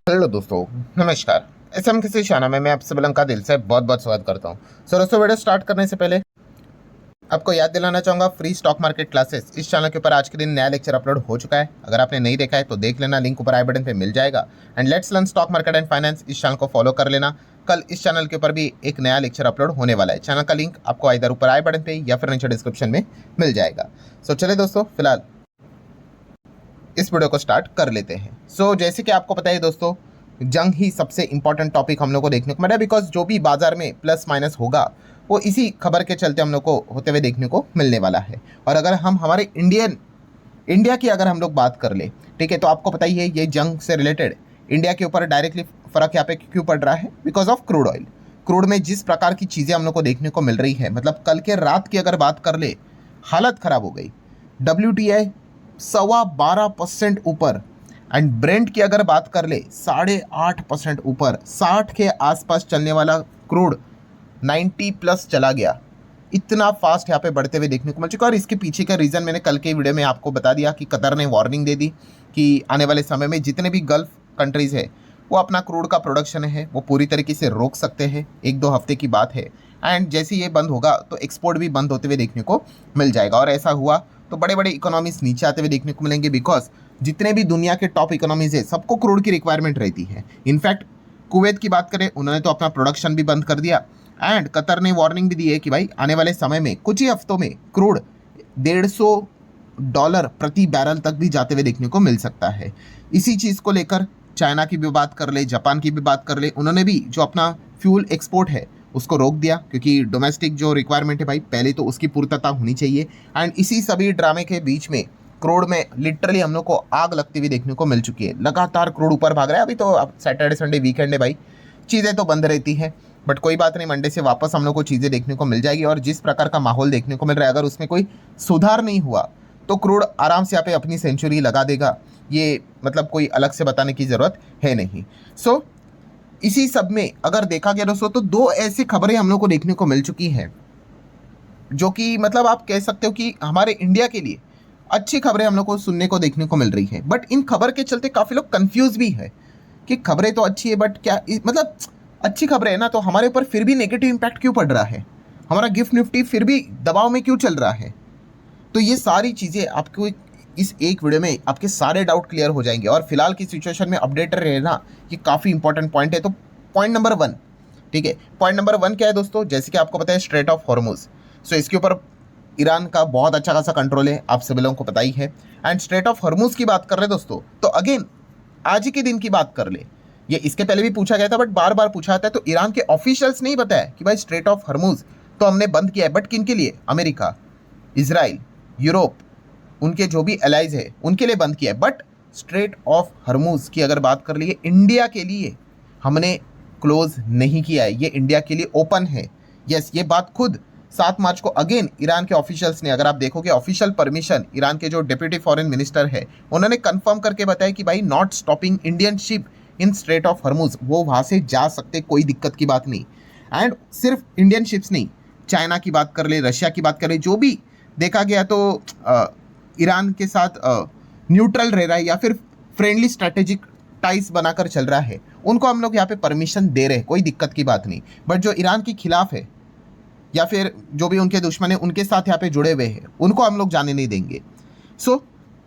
Hello दोस्तों, नमस्कार। SM किसी शाना में मैं आप सब का दिल से बहुत बहुत स्वागत करता हूँ। सो दोस्तों, वीडियो स्टार्ट करने से पहले आपको याद दिलाना चाहूँगा, फ्री स्टॉक मार्केट क्लासेस इस चैनल के ऊपर आज के दिन नया लेक्चर अपलोड हो चुका है। अगर आपने नहीं देखा है तो देख लेना, लिंक ऊपर आई बटन पे मिल जाएगा। And let's learn stock market and finance इस चैनल को फॉलो कर लेना। कल इस चैनल के ऊपर भी एक नया लेक्चर अपलोड होने वाला है। चैनल का लिंक आपको इधर ऊपर आई बटन पे या फिर नीचे डिस्क्रिप्शन में मिल जाएगा। सो चलिए दोस्तों, फिलहाल इस वीडियो को स्टार्ट कर लेते हैं। सो जैसे कि आपको पता है दोस्तों, जंग ही सबसे इंपॉर्टेंट टॉपिक हम लोग को देखने को मिला, बिकॉज जो भी बाजार में प्लस माइनस होगा वो इसी खबर के चलते हम लोग को होते हुए देखने को मिलने वाला है। और अगर हम हमारे इंडिया की अगर हम लोग बात कर ले, ठीक है, तो आपको पता ही है ये जंग से रिलेटेड इंडिया के ऊपर डायरेक्टली फर्क यहाँ पे क्यों पड़ रहा है? Because of crude oil. Crude में जिस प्रकार की चीज़ें हम लोग को देखने को मिल रही है, मतलब कल के रात की अगर बात कर ले, हालत ख़राब हो गई। WTI 12.25% ऊपर, एंड ब्रेंट की अगर बात कर ले 8.5% ऊपर। 60 के आसपास चलने वाला क्रूड 90 प्लस चला गया। इतना फास्ट यहाँ पे बढ़ते हुए देखने को मिल चुका। और इसके पीछे का रीज़न मैंने कल के वीडियो में आपको बता दिया कि कतर ने वार्निंग दे दी कि आने वाले समय में जितने भी गल्फ कंट्रीज़ है वो अपना क्रूड का प्रोडक्शन है वो पूरी तरीके से रोक सकते हैं। 1-2 हफ्ते की बात है। एंड जैसे ये बंद होगा तो एक्सपोर्ट भी बंद होते हुए देखने को मिल जाएगा। और ऐसा हुआ तो बड़े बड़े इकोनॉमीज नीचे आते हुए देखने को मिलेंगे, बिकॉज जितने भी दुनिया के टॉप इकोनॉमीज है सबको क्रूड की रिक्वायरमेंट रहती है। इनफैक्ट कुवैत की बात करें, उन्होंने तो अपना प्रोडक्शन भी बंद कर दिया। एंड कतर ने वार्निंग भी दी है कि भाई आने वाले समय में कुछ ही हफ्तों में क्रूड $150 प्रति बैरल तक भी जाते हुए देखने को मिल सकता है। इसी चीज़ को लेकर चाइना की भी बात कर ले, जापान की भी बात कर ले, उन्होंने भी जो अपना फ्यूल एक्सपोर्ट है उसको रोक दिया, क्योंकि डोमेस्टिक जो रिक्वायरमेंट है भाई पहले तो उसकी पूर्तता होनी चाहिए। एंड इसी सभी ड्रामे के बीच में क्रूड में लिटरली हम लोग को आग लगती हुई देखने को मिल चुकी है। लगातार क्रूड ऊपर भाग रहा है। अभी तो अब सैटरडे संडे वीकेंड है भाई, चीज़ें तो बंद रहती है, बट कोई बात नहीं, मंडे से वापस हम लोग को चीज़ें देखने को मिल जाएगी। और जिस प्रकार का माहौल देखने को मिल रहा है, अगर उसमें कोई सुधार नहीं हुआ तो क्रूड आराम से यहाँ पे अपनी सेंचुरी लगा देगा। ये मतलब कोई अलग से बताने की ज़रूरत है नहीं। सो इसी सब में अगर देखा गया दोस्तों तो 2 ऐसी खबरें हम लोग को देखने को मिल चुकी हैं जो कि मतलब आप कह सकते हो कि हमारे इंडिया के लिए अच्छी खबरें हम लोग को सुनने को देखने को मिल रही है। बट इन खबर के चलते काफ़ी लोग कंफ्यूज भी है कि खबरें तो अच्छी है बट क्या मतलब अच्छी खबरें है ना, तो हमारे ऊपर फिर भी नेगेटिव इम्पैक्ट क्यों पड़ रहा है? हमारा गिफ्ट निफ्टी फिर भी दबाव में क्यों चल रहा है? तो ये सारी चीज़ें आपको इस एक वीडियो में आपके सारे डाउट क्लियर हो जाएंगे। और फिलहाल की सिचुएशन में अपडेट रहना ये काफ़ी इंपॉर्टेंट पॉइंट है। तो पॉइंट नंबर 1, ठीक है, पॉइंट नंबर 1 क्या है दोस्तों? जैसे कि आपको पता है स्ट्रेट ऑफ हॉर्मुज, सो इसके ऊपर ईरान का बहुत अच्छा खासा कंट्रोल है, आप सभी लोगों को पता ही है। एंड स्ट्रेट ऑफ हॉर्मुज की बात कर रहे हैं दोस्तों, तो अगेन आज ही के दिन की बात कर ले, ये इसके पहले भी पूछा गया था बट बार बार पूछा जाता है। तो ईरान के ऑफिशियल्स नहीं बताया कि भाई स्ट्रेट ऑफ हॉर्मुज तो हमने बंद किया है, बट किन के लिए? अमेरिका, इजराइल, यूरोप, उनके जो भी एलाइज है उनके लिए बंद किया है। बट स्ट्रेट ऑफ हॉर्मुज की अगर बात कर लिए, इंडिया के लिए हमने क्लोज नहीं किया है, ये इंडिया के लिए ओपन है। यस, ये बात खुद 7 मार्च को अगेन ईरान के ऑफिशियल्स ने, अगर आप देखोगे ऑफिशियल परमिशन, ईरान के जो डिप्यूटी फॉरेन मिनिस्टर है उन्होंने कंफर्म करके बताया कि भाई not stopping Indian ship in straight of Hormuz, वो वहाँ से जा सकते, कोई दिक्कत की बात नहीं। एंड सिर्फ इंडियन शिप्स नहीं, चाइना की बात कर ले, रशिया की बात कर ले, जो भी देखा गया तो ईरान के साथ न्यूट्रल रह रहा है या फिर फ्रेंडली स्ट्रैटेजिक टाइज बनाकर चल रहा है, उनको हम लोग यहाँ पे परमिशन दे रहे हैं, कोई दिक्कत की बात नहीं। बट जो ईरान के खिलाफ है या फिर जो भी उनके दुश्मन है उनके साथ यहाँ पे जुड़े हुए हैं, उनको हम लोग जाने नहीं देंगे। सो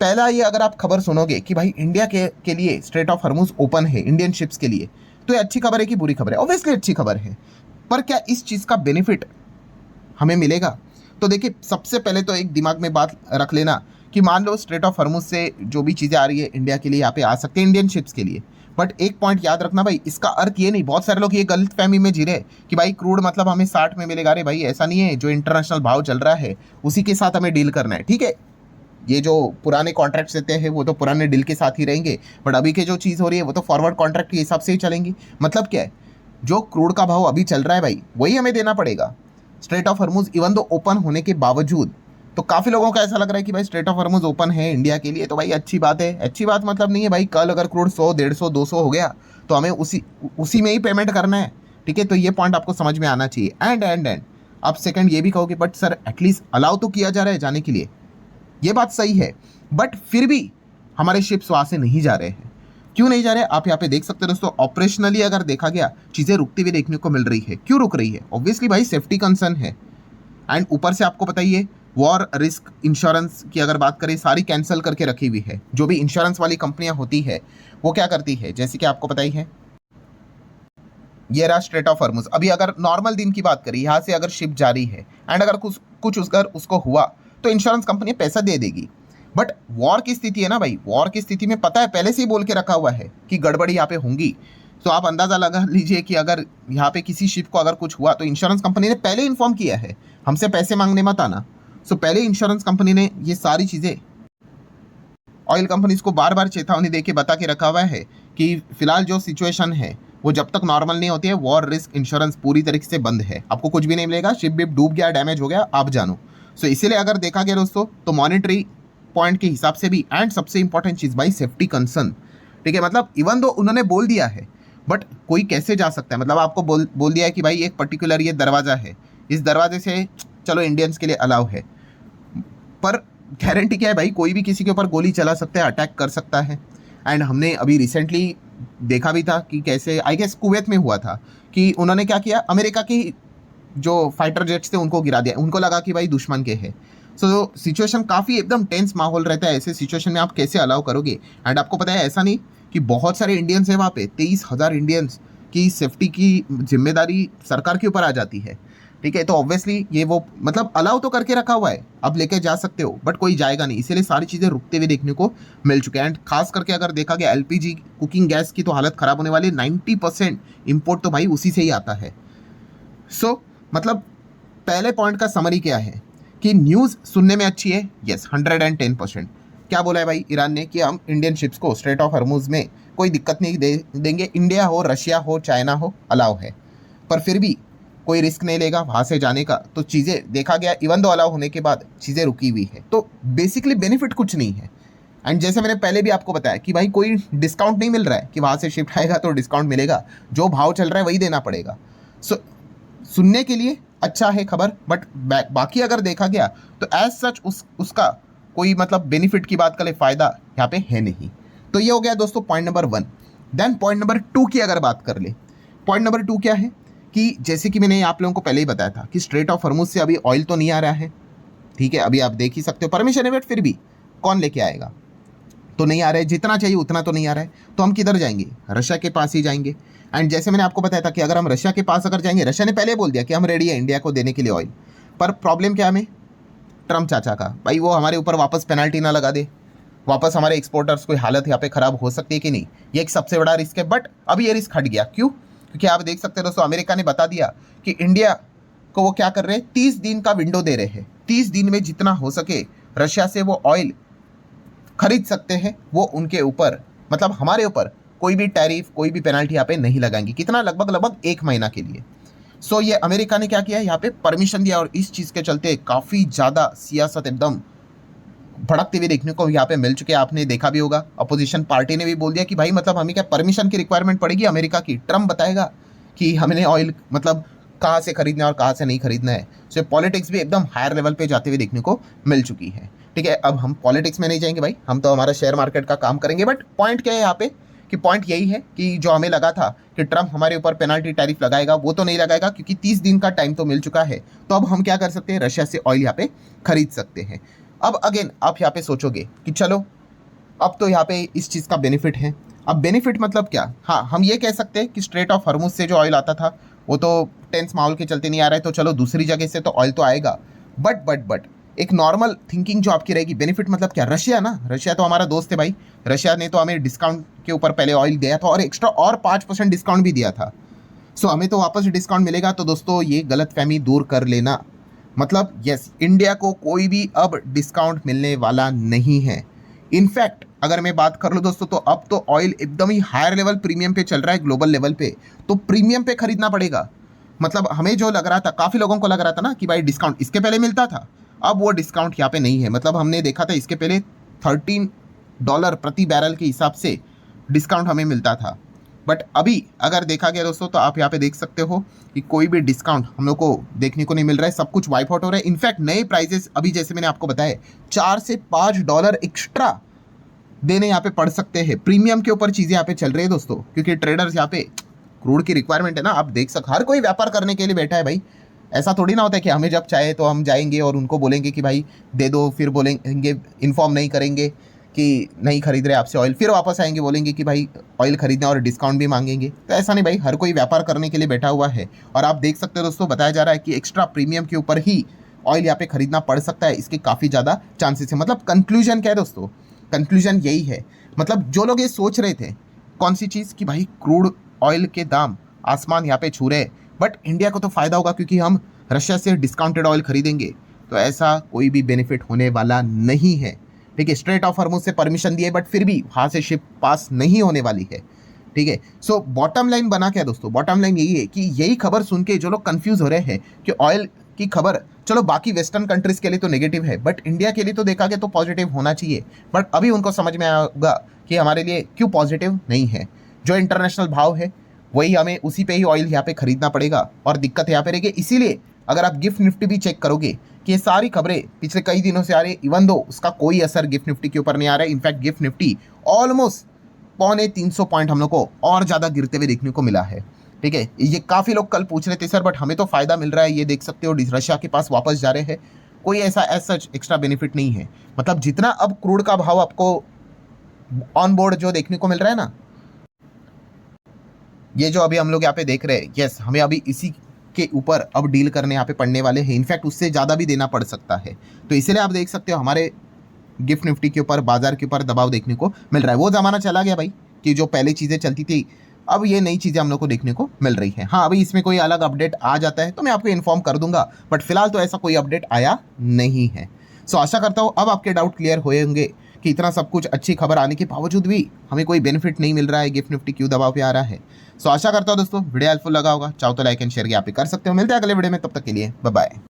पहला ये अगर आप खबर सुनोगे कि भाई इंडिया के लिए स्ट्रेट ऑफ हॉर्मुज ओपन है इंडियन शिप्स के लिए, तो ये अच्छी खबर है कि बुरी खबर है? ऑब्वियसली अच्छी खबर है, पर क्या इस चीज़ का बेनिफिट हमें मिलेगा? तो देखिए, सबसे पहले तो एक दिमाग में बात रख लेना कि मान लो स्ट्रेट ऑफ हॉर्मुज से जो भी चीज़ें आ रही है इंडिया के लिए यहाँ पे आ सकते हैं, इंडियन शिप्स के लिए। बट एक पॉइंट याद रखना भाई, इसका अर्थ ये नहीं, बहुत सारे लोग ये गलत फहमी में जी रहे कि भाई क्रूड मतलब हमें 60 में मिलेगा। अरे भाई ऐसा नहीं है, जो इंटरनेशनल भाव चल रहा है उसी के साथ हमें डील करना है, ठीक है। ये जो पुराने कॉन्ट्रैक्ट्स देते हैं वो तो पुराने डील के साथ ही रहेंगे, बट अभी के जो चीज़ हो रही है वो तो फॉरवर्ड कॉन्ट्रैक्ट के हिसाब से ही चलेंगी। मतलब क्या है, जो क्रूड का भाव अभी चल रहा है भाई वही हमें देना पड़ेगा। Straight of Hormuz even though open होने के बावजूद, तो काफ़ी लोगों का ऐसा लग रहा है कि भाई स्ट्रेट ऑफ हॉर्मुज ओपन है इंडिया के लिए तो भाई अच्छी बात है। अच्छी बात मतलब नहीं है भाई, कल अगर क्रूड 100, 150, 200 हो गया तो हमें उसी में ही पेमेंट करना है, ठीक है। तो ये पॉइंट आपको समझ में आना चाहिए। एंड आप सेकंड ये भी कहोगे बट सर एटलीस्ट अलाउ तो किया जा रहा है जाने के लिए, ये बात सही है, बट फिर भी हमारे शिप्स वहाँ से नहीं जा रहे हैं। क्यों नहीं जा रहे आप यहाँ पे देख सकते हो दोस्तों। ऑपरेशनली अगर देखा गया चीजें रुकती हुई देखने को मिल रही है। क्यों रुक रही है? ऑब्वियसली भाई सेफ्टी कंसर्न है, एंड ऊपर से आपको पता ही है वॉर रिस्क इंश्योरेंस की अगर बात करें सारी कैंसिल करके रखी हुई है। जो भी इंश्योरेंस वाली कंपनियां होती है वो क्या करती है, जैसे कि आपको पता ही है ये रहा स्ट्रेट ऑफ हॉर्मुज। अभी अगर नॉर्मल दिन की बात करें, यहाँ से अगर शिप जारी है एंड अगर कुछ उसको हुआ तो इंश्योरेंस कंपनी पैसा दे देगी। बट वॉर की स्थिति है ना भाई, वॉर की स्थिति में पता है पहले से ही बोल के रखा हुआ है कि गड़बड़ी यहाँ पे होंगी। तो आप अंदाजा लगा लीजिए कि अगर यहाँ पे किसी शिप को अगर कुछ हुआ तो इंश्योरेंस कंपनी ने पहले इन्फॉर्म किया है, हमसे पैसे मांगने मत आना। सो पहले इंश्योरेंस कंपनी ने ये सारी चीजें ऑयल कंपनीज को बार बार चेतावनी दे के बता के रखा हुआ है कि फिलहाल जो सिचुएशन है वो जब तक नॉर्मल नहीं होती है वॉर रिस्क इंश्योरेंस पूरी तरीके से बंद है, आपको कुछ भी नहीं मिलेगा। शिप बिप डूब गया, डैमेज हो गया, आप जानो। सो इसीलिए अगर देखा गया दोस्तों तो मॉनिटरी पॉइंट के हिसाब से भी, एंड सबसे इंपॉर्टेंट चीज भाई सेफ्टी कंसर्न, ठीक है। मतलब इवन दो उन्होंने बोल दिया है बट कोई कैसे जा सकता है, मतलब आपको बोल दिया है कि भाई एक पर्टिकुलर ये दरवाजा है, इस दरवाजे से चलो इंडियंस के लिए अलाउ है, पर गारंटी क्या है भाई, कोई भी किसी के ऊपर गोली चला सकता है, अटैक कर सकता है। एंड हमने अभी रिसेंटली देखा भी था कि कैसे आई गेस कुवैत में हुआ था कि उन्होंने क्या किया, अमेरिका की जो फाइटर जेट्स थे उनको गिरा दिया, उनको लगा कि भाई दुश्मन के है। सो सिचुएशन काफ़ी एकदम टेंस माहौल रहता है, ऐसे सिचुएशन में आप कैसे अलाउ करोगे। एंड आपको पता है ऐसा नहीं कि बहुत सारे इंडियंस हैं वहाँ पे, 23,000 इंडियंस की सेफ्टी की जिम्मेदारी सरकार के ऊपर आ जाती है, ठीक है। तो ऑब्वियसली ये वो मतलब अलाउ तो करके रखा हुआ है, अब लेके जा सकते हो बट कोई जाएगा नहीं, इसीलिए सारी चीज़ें रुकते हुए देखने को मिल चुके हैं। एंड खास करके अगर देखा गया एलपीजी कुकिंग गैस की तो हालत खराब होने वाली, 90% इम्पोर्ट तो भाई उसी से ही आता है। सो मतलब पहले पॉइंट का समरी क्या है कि न्यूज़ सुनने में अच्छी है, यस 110%। क्या बोला है भाई ईरान ने कि हम इंडियन शिप्स को स्ट्रेट ऑफ हॉर्मुज में कोई दिक्कत नहीं देंगे, इंडिया हो, रशिया हो, चाइना हो, अलाउ है, पर फिर भी कोई रिस्क नहीं लेगा वहाँ से जाने का। तो चीज़ें देखा गया इवन दो अलाउ होने के बाद चीज़ें रुकी हुई है, तो बेसिकली बेनिफिट कुछ नहीं है। एंड जैसे मैंने पहले भी आपको बताया कि भाई कोई डिस्काउंट नहीं मिल रहा है कि वहाँ से शिफ्ट आएगा तो डिस्काउंट मिलेगा, जो भाव चल रहा है वही देना पड़ेगा। सो सुनने के लिए अच्छा है खबर, बट बाकी अगर देखा गया तो एज सच उसका कोई मतलब बेनिफिट की बात करें, फ़ायदा यहाँ पे है नहीं। तो ये हो गया दोस्तों point number 1। Then point number 2 की अगर बात कर ले, पॉइंट नंबर 2 क्या है कि जैसे कि मैंने आप लोगों को पहले ही बताया था कि स्ट्रेट ऑफ हॉर्मुज से अभी ऑयल तो नहीं आ रहा है, ठीक है। अभी आप देख ही सकते हो परमिशन है, बट फिर भी कौन लेके आएगा, तो नहीं आ रहा है, जितना चाहिए उतना तो नहीं आ रहा है, तो हम किधर जाएंगे, रशिया के पास ही जाएंगे। एंड जैसे मैंने आपको बताया था कि अगर हम रशिया के पास अगर जाएंगे, रशिया ने पहले बोल दिया कि हम रेडी है इंडिया को देने के लिए ऑयल, पर प्रॉब्लम क्या हमें, ट्रम्प चाचा का, भाई वो हमारे ऊपर वापस पेनल्टी ना लगा दे, वापस हमारे एक्सपोर्टर्स की हालत यहाँ पे खराब हो सकती है कि नहीं, ये एक सबसे बड़ा रिस्क है। बट अभी ये रिस्क हट गया, क्यों? क्योंकि आप देख सकते हैं दोस्तों अमेरिका ने बता दिया कि इंडिया को वो क्या कर रहे हैं, 30 दिन का विंडो दे रहे हैं, 30 दिन में जितना हो सके रशिया से वो ऑयल खरीद सकते हैं, वो उनके ऊपर मतलब हमारे ऊपर कोई भी टैरिफ कोई भी पेनल्टी यहाँ पे नहीं लगाएंगे। कितना? लगभग 1 महीना के लिए। सो ये अमेरिका ने क्या किया, यहाँ पे परमिशन दिया, और इस चीज़ के चलते काफ़ी ज़्यादा सियासत एकदम भड़कते हुए देखने को यहाँ पे मिल चुके हैं। आपने देखा भी होगा अपोजिशन पार्टी ने भी बोल दिया कि भाई मतलब हमें क्या परमिशन की रिक्वायरमेंट पड़ेगी अमेरिका की, ट्रम्प बताएगा कि हमने ऑयल मतलब कहाँ से खरीदना है और कहाँ से नहीं खरीदना है। सो पॉलिटिक्स भी एकदम हायर लेवल पे जाते हुए देखने को मिल चुकी है, ठीक है। अब हम पॉलिटिक्स में नहीं जाएंगे भाई, हम तो हमारा शेयर मार्केट का काम करेंगे। बट पॉइंट क्या है यहाँ पे कि पॉइंट यही है कि जो हमें लगा था कि ट्रम्प हमारे ऊपर पेनल्टी टैरिफ लगाएगा, वो तो नहीं लगाएगा, क्योंकि 30 दिन का टाइम तो मिल चुका है। तो अब हम क्या कर सकते हैं, रशिया से ऑयल यहाँ पे खरीद सकते हैं। अब अगेन आप यहाँ पे सोचोगे कि चलो अब तो यहाँ पे इस चीज़ का बेनिफिट है। अब बेनिफिट मतलब क्या, हाँ हम ये कह सकते हैं कि स्ट्रेट ऑफ हॉर्मुज से जो ऑयल आता था वो तो टेंस माहौल के चलते नहीं आ रहा है, तो चलो दूसरी जगह से तो ऑयल तो आएगा। बट एक नॉर्मल थिंकिंग जो आपकी रहेगी, बेनिफिट मतलब क्या, रशिया ना, रशिया तो हमारा दोस्त है भाई, रशिया ने तो हमें डिस्काउंट के ऊपर पहले ऑयल दिया था और एक्स्ट्रा और 5% डिस्काउंट भी दिया था। सो हमें तो वापस डिस्काउंट मिलेगा। तो दोस्तों ये गलतफहमी दूर कर लेना, मतलब यस इंडिया को कोई भी अब डिस्काउंट मिलने वाला नहीं है। इनफैक्ट अगर मैं बात कर लूँ दोस्तों तो अब तो ऑयल एकदम ही हायर लेवल प्रीमियम पे चल रहा है ग्लोबल लेवल पे, तो प्रीमियम पे खरीदना पड़ेगा। मतलब हमें जो लग रहा था, काफ़ी लोगों को लग रहा था ना कि भाई डिस्काउंट इसके पहले मिलता था, अब वो डिस्काउंट यहाँ पे नहीं है। मतलब हमने देखा था इसके पहले $13 प्रति बैरल के हिसाब से डिस्काउंट हमें मिलता था, बट अभी अगर देखा गया दोस्तों तो आप यहाँ पे देख सकते हो कि कोई भी डिस्काउंट हम लोग को देखने को नहीं मिल रहा है, सब कुछ वाइप आउट हो रहा है। इनफैक्ट नए प्राइजेस अभी जैसे मैंने आपको बताया $4 से $5 एक्स्ट्रा देने यहाँ पे पड़ सकते हैं। प्रीमियम के ऊपर चीज़ें यहाँ पे चल रही है दोस्तों, क्योंकि ट्रेडर्स यहाँ पे क्रूड की रिक्वायरमेंट है ना, आप देख हर कोई व्यापार करने के लिए बैठा है भाई। ऐसा थोड़ी ना होता है कि हमें जब चाहे तो हम जाएंगे और उनको बोलेंगे कि भाई दे दो, फिर बोलेंगे इन्फॉर्म नहीं करेंगे कि नहीं खरीद रहे आपसे ऑयल, फिर वापस आएंगे बोलेंगे कि भाई ऑयल खरीदना और डिस्काउंट भी मांगेंगे। तो ऐसा नहीं भाई, हर कोई व्यापार करने के लिए बैठा हुआ है। और आप देख सकते हो दोस्तों, बताया जा रहा है कि एक्स्ट्रा प्रीमियम के ऊपर ही ऑयल यहाँ पे खरीदना पड़ सकता है, इसके काफ़ी ज़्यादा चांसेस है। मतलब कंक्लूजन क्या है दोस्तों, कंक्लूजन यही है, मतलब जो लोग ये सोच रहे थे कौन सी चीज़ कि भाई क्रूड ऑयल के दाम आसमान यहाँ पे छू रहे, बट इंडिया को तो फ़ायदा होगा क्योंकि हम रशिया से डिस्काउंटेड ऑयल खरीदेंगे, तो ऐसा कोई भी बेनिफिट होने वाला नहीं है। ठीक है, स्ट्रेट ऑफ हॉर्मुज से परमिशन दिए बट फिर भी वहाँ से शिप पास नहीं होने वाली है। ठीक है, सो बॉटम लाइन बना क्या दोस्तों, बॉटम लाइन यही है कि यही खबर सुन के जो लोग कंफ्यूज हो रहे हैं कि ऑयल की खबर, चलो बाकी वेस्टर्न कंट्रीज के लिए तो नेगेटिव है बट इंडिया के लिए तो देखा गया तो पॉजिटिव होना चाहिए, बट अभी उनको समझ में आएगा कि हमारे लिए क्यों पॉजिटिव नहीं है। जो इंटरनेशनल भाव है वही हमें उसी पे ही ऑयल यहाँ पे खरीदना पड़ेगा और दिक्कत यहाँ पे रहेगी। इसीलिए अगर आप गिफ्ट निफ्टी भी चेक करोगे कि ये सारी खबरें पिछले कई दिनों से आ रही है, इवन दो उसका कोई असर गिफ्ट निफ्टी के ऊपर नहीं आ रहा है। In fact gift Nifty almost 350 point हम लोग को और ज़्यादा गिरते हुए देखने को मिला है। ठीक है, ये काफ़ी लोग कल पूछ रहे थे सर बट हमें तो फ़ायदा मिल रहा है, ये देख सकते हो रशिया के पास वापस जा रहे हैं, कोई ऐसा एज सच एक्स्ट्रा बेनिफिट नहीं है। मतलब जितना अब क्रूड का भाव आपको ऑन बोर्ड जो देखने को मिल रहा है ना, ये जो अभी हम लोग यहाँ पे देख रहे हैं, यस हमें अभी इसी के ऊपर अब डील करने यहाँ पे पड़ने वाले हैं। इनफैक्ट उससे ज़्यादा भी देना पड़ सकता है। तो इसीलिए आप देख सकते हो हमारे गिफ्ट निफ्टी के ऊपर, बाजार के ऊपर दबाव देखने को मिल रहा है। वो ज़माना चला गया भाई कि जो पहले चीज़ें चलती थी, अब ये नई चीज़ें हम लोग को देखने को मिल रही है। हाँ, अभी इसमें कोई अलग अपडेट आ जाता है तो मैं आपको इन्फॉर्म कर दूंगा, बट फिलहाल तो ऐसा कोई अपडेट आया नहीं है। सो आशा करता हूँ अब आपके डाउट क्लियर हुए होंगे कि इतना सब कुछ अच्छी खबर आने के बावजूद भी हमें कोई बेनिफिट नहीं मिल रहा है, गिफ्ट निफ्टी क्यों दबाव पे आ रहा है। सो आशा करता हूँ दोस्तों वीडियो हेल्पफुल लगा होगा, चाहो तो लाइक एंड शेयर यहाँ पे कर सकते हो। मिलते हैं अगले वीडियो में, तब तक के लिए बाय बाय।